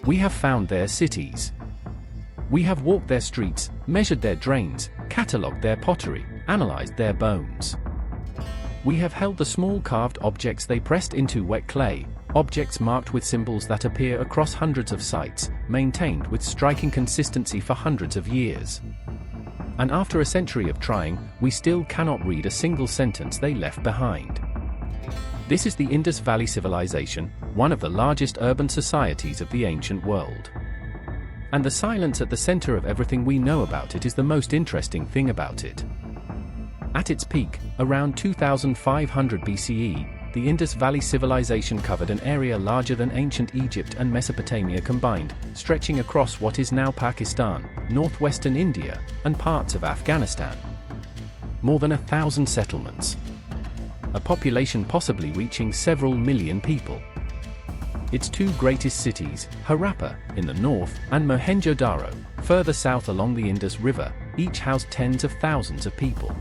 We have found their cities. We have walked their streets, measured their drains, catalogued their pottery, analyzed their bones. We have held the small carved objects they pressed into wet clay, objects marked with symbols that appear across hundreds of sites, maintained with striking consistency for hundreds of years. And after a century of trying, we still cannot read a single sentence they left behind. This is the Indus Valley Civilization, one of the largest urban societies of the ancient world. And the silence at the center of everything we know about it is the most interesting thing about it. At its peak, around 2500 BCE, the Indus Valley Civilization covered an area larger than ancient Egypt and Mesopotamia combined, stretching across what is now Pakistan, northwestern India, and parts of Afghanistan. More than 1,000 settlements. A population possibly reaching several million people. Its two greatest cities, Harappa, in the north, and Mohenjo-daro, further south along the Indus River, each housed tens of thousands of people.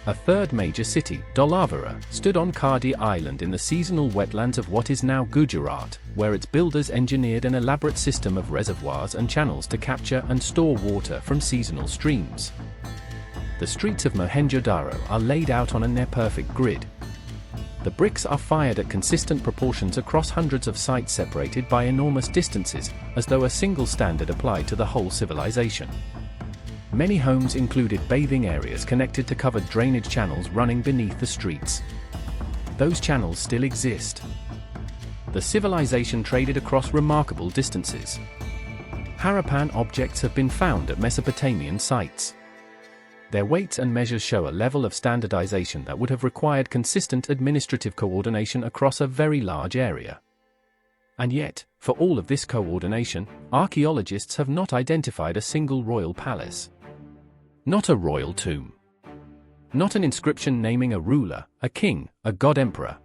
A third major city, Dholavira, stood on Kardi Island in the seasonal wetlands of what is now Gujarat, where its builders engineered an elaborate system of reservoirs and channels to capture and store water from seasonal streams. The streets of Mohenjo-daro are laid out on a near-perfect grid. The bricks are fired at consistent proportions across hundreds of sites separated by enormous distances, as though a single standard applied to the whole civilization. Many homes included bathing areas connected to covered drainage channels running beneath the streets. Those channels still exist. The civilization traded across remarkable distances. Harappan objects have been found at Mesopotamian sites. Their weights and measures show a level of standardization that would have required consistent administrative coordination across a very large area. And yet, for all of this coordination, archaeologists have not identified a single royal palace. Not a royal tomb. Not an inscription naming a ruler, a king, a god-emperor.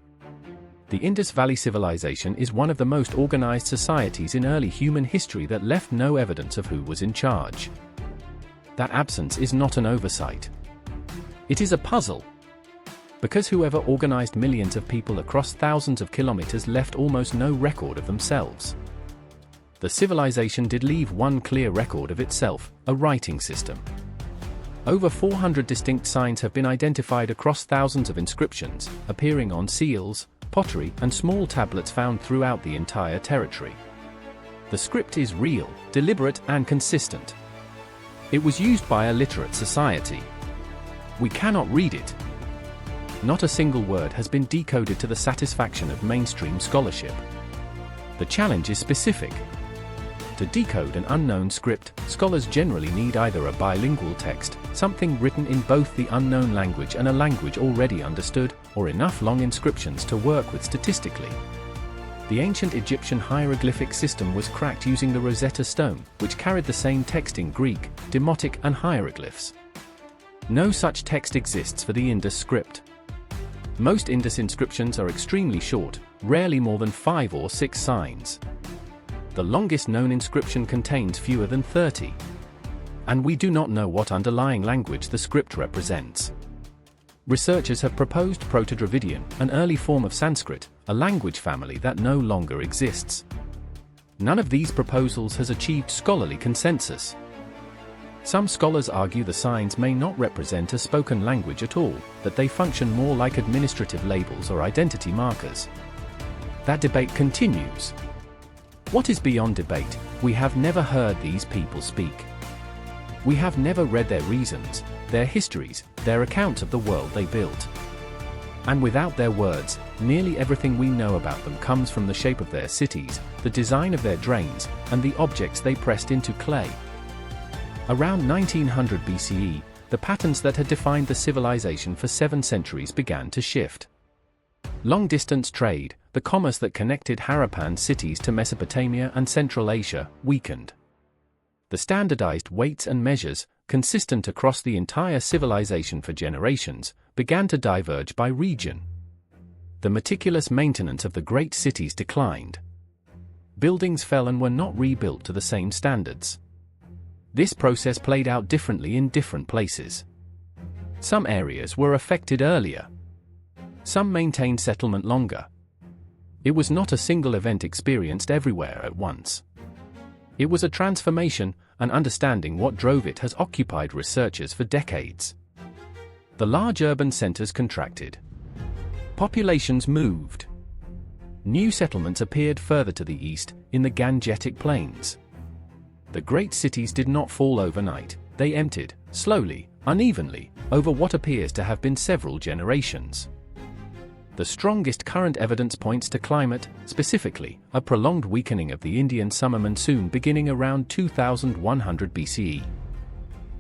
The Indus Valley Civilization is one of the most organized societies in early human history that left no evidence of who was in charge. That absence is not an oversight. It is a puzzle. Because whoever organized millions of people across thousands of kilometers left almost no record of themselves. The civilization did leave one clear record of itself, a writing system. Over 400 distinct signs have been identified across thousands of inscriptions, appearing on seals, pottery, and small tablets found throughout the entire territory. The script is real, deliberate, and consistent. It was used by a literate society. We cannot read it. Not a single word has been decoded to the satisfaction of mainstream scholarship. The challenge is specific. To decode an unknown script, scholars generally need either a bilingual text, something written in both the unknown language and a language already understood, or enough long inscriptions to work with statistically. The ancient Egyptian hieroglyphic system was cracked using the Rosetta Stone, which carried the same text in Greek, Demotic, and hieroglyphs. No such text exists for the Indus script. Most Indus inscriptions are extremely short, rarely more than 5 or 6 signs. The longest known inscription contains fewer than 30. And we do not know what underlying language the script represents. Researchers have proposed Proto-Dravidian, an early form of Sanskrit, a language family that no longer exists. None of these proposals has achieved scholarly consensus. Some scholars argue the signs may not represent a spoken language at all, that they function more like administrative labels or identity markers. That debate continues. What is beyond debate, we have never heard these people speak. We have never read their reasons, their histories, their accounts of the world they built. And without their words, nearly everything we know about them comes from the shape of their cities, the design of their drains, and the objects they pressed into clay. Around 1900 BCE, the patterns that had defined the civilization for 7 centuries began to shift. Long-distance trade, the commerce that connected Harappan cities to Mesopotamia and Central Asia, weakened. The standardized weights and measures, consistent across the entire civilization for generations, began to diverge by region. The meticulous maintenance of the great cities declined. Buildings fell and were not rebuilt to the same standards. This process played out differently in different places. Some areas were affected earlier. Some maintained settlement longer. It was not a single event experienced everywhere at once. It was a transformation, and understanding what drove it has occupied researchers for decades. The large urban centers contracted. Populations moved. New settlements appeared further to the east, in the Gangetic Plains. The great cities did not fall overnight, they emptied, slowly, unevenly, over what appears to have been several generations. The strongest current evidence points to climate, specifically, a prolonged weakening of the Indian summer monsoon beginning around 2100 BCE.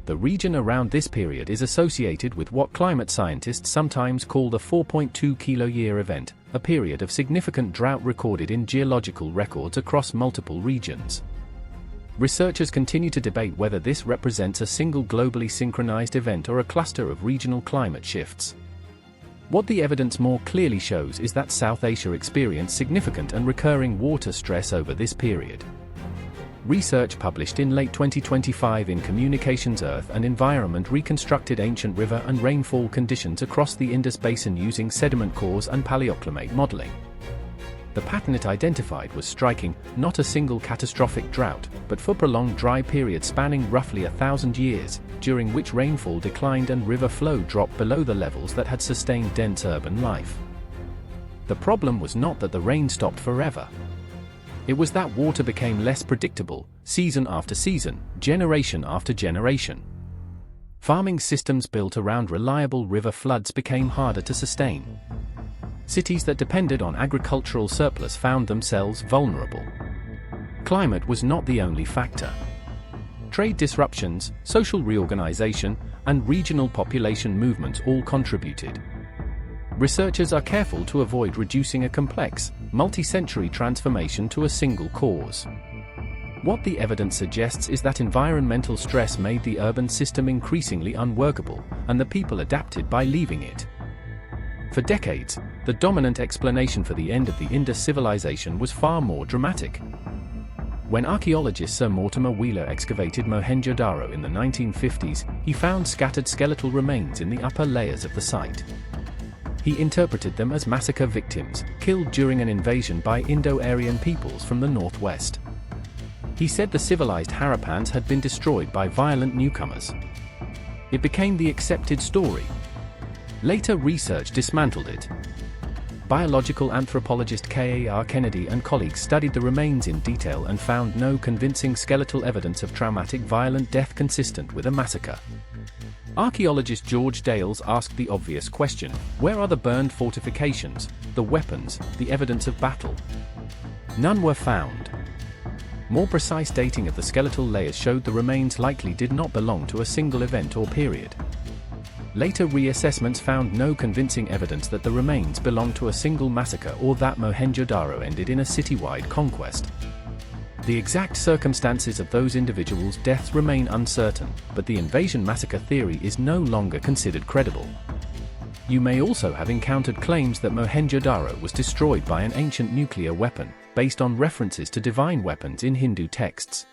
The region around this period is associated with what climate scientists sometimes call the 4.2 kilo-year event, a period of significant drought recorded in geological records across multiple regions. Researchers continue to debate whether this represents a single globally synchronized event or a cluster of regional climate shifts. What the evidence more clearly shows is that South Asia experienced significant and recurring water stress over this period. Research published in late 2025 in Communications Earth and Environment reconstructed ancient river and rainfall conditions across the Indus Basin using sediment cores and paleoclimate modeling. The pattern it identified was striking, not a single catastrophic drought, but for prolonged dry periods spanning roughly 1,000 years, during which rainfall declined and river flow dropped below the levels that had sustained dense urban life. The problem was not that the rain stopped forever. It was that water became less predictable, season after season, generation after generation. Farming systems built around reliable river floods became harder to sustain. Cities that depended on agricultural surplus found themselves vulnerable. Climate was not the only factor. Trade disruptions, social reorganization, and regional population movements all contributed. Researchers are careful to avoid reducing a complex, multi-century transformation to a single cause. What the evidence suggests is that environmental stress made the urban system increasingly unworkable, and the people adapted by leaving it. For decades, the dominant explanation for the end of the Indus Civilization was far more dramatic. When archaeologist Sir Mortimer Wheeler excavated Mohenjo-daro in the 1950s, he found scattered skeletal remains in the upper layers of the site. He interpreted them as massacre victims, killed during an invasion by Indo-Aryan peoples from the northwest. He said the civilized Harappans had been destroyed by violent newcomers. It became the accepted story. Later research dismantled it. Biological anthropologist K.A.R. Kennedy and colleagues studied the remains in detail and found no convincing skeletal evidence of traumatic violent death consistent with a massacre. Archaeologist George Dales asked the obvious question: where are the burned fortifications, the weapons, the evidence of battle? None were found. More precise dating of the skeletal layers showed the remains likely did not belong to a single event or period. Later reassessments found no convincing evidence that the remains belonged to a single massacre or that Mohenjo-daro ended in a citywide conquest. The exact circumstances of those individuals' deaths remain uncertain, but the invasion massacre theory is no longer considered credible. You may also have encountered claims that Mohenjo-daro was destroyed by an ancient nuclear weapon, based on references to divine weapons in Hindu texts.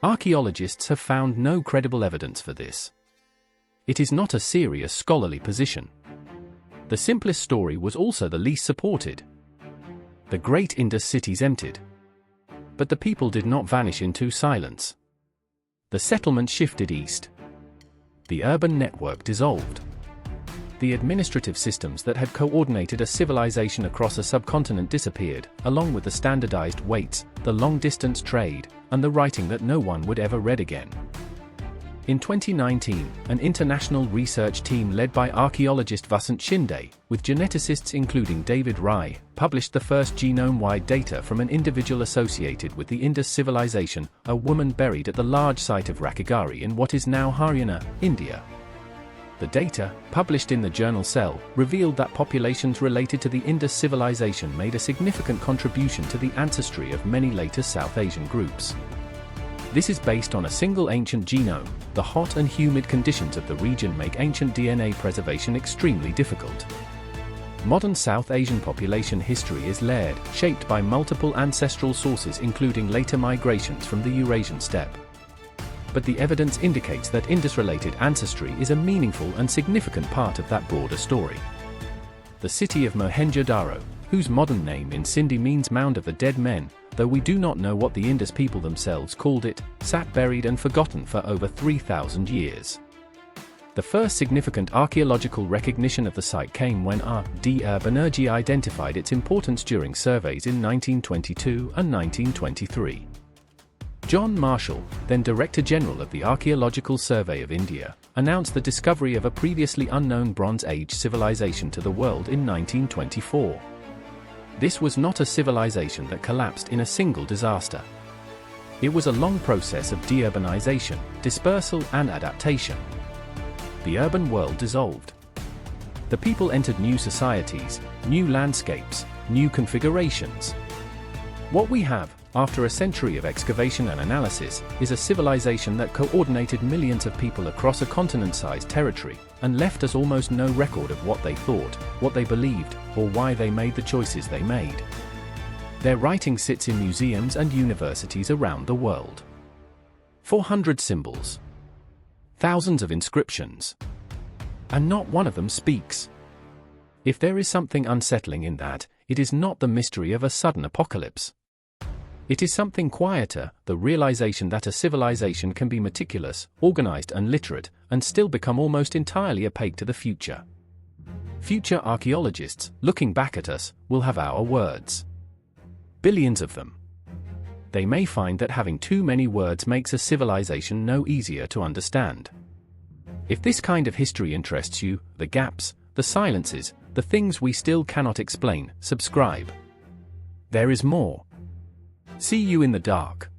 Archaeologists have found no credible evidence for this. It is not a serious scholarly position. The simplest story was also the least supported. The great Indus cities emptied. But the people did not vanish into silence. The settlement shifted east. The urban network dissolved. The administrative systems that had coordinated a civilization across a subcontinent disappeared, along with the standardized weights, the long-distance trade, and the writing that no one would ever read again. In 2019, an international research team led by archaeologist Vasant Shinde, with geneticists including David Rai, published the first genome-wide data from an individual associated with the Indus Civilization, a woman buried at the large site of Rakhigarhi in what is now Haryana, India. The data, published in the journal Cell, revealed that populations related to the Indus Civilization made a significant contribution to the ancestry of many later South Asian groups. This is based on a single ancient genome. The hot and humid conditions of the region make ancient DNA preservation extremely difficult. Modern South Asian population history is layered, shaped by multiple ancestral sources including later migrations from the Eurasian steppe. But the evidence indicates that Indus-related ancestry is a meaningful and significant part of that broader story. The city of Mohenjo-daro, whose modern name in Sindhi means Mound of the Dead Men, though we do not know what the Indus people themselves called it, sat buried and forgotten for over 3,000 years. The first significant archaeological recognition of the site came when R.D. Banerjee identified its importance during surveys in 1922 and 1923. John Marshall, then Director General of the Archaeological Survey of India, announced the discovery of a previously unknown Bronze Age civilization to the world in 1924. This was not a civilization that collapsed in a single disaster. It was a long process of deurbanization, dispersal, and adaptation. The urban world dissolved. The people entered new societies, new landscapes, new configurations. What we have, after a century of excavation and analysis, is a civilization that coordinated millions of people across a continent-sized territory, and left us almost no record of what they thought, what they believed, or why they made the choices they made. Their writing sits in museums and universities around the world. 400 symbols. Thousands of inscriptions. And not one of them speaks. If there is something unsettling in that, it is not the mystery of a sudden apocalypse. It is something quieter, the realization that a civilization can be meticulous, organized and literate, and still become almost entirely opaque to the future. Future archaeologists, looking back at us, will have our words. Billions of them. They may find that having too many words makes a civilization no easier to understand. If this kind of history interests you, the gaps, the silences, the things we still cannot explain, subscribe. There is more. See you in the dark.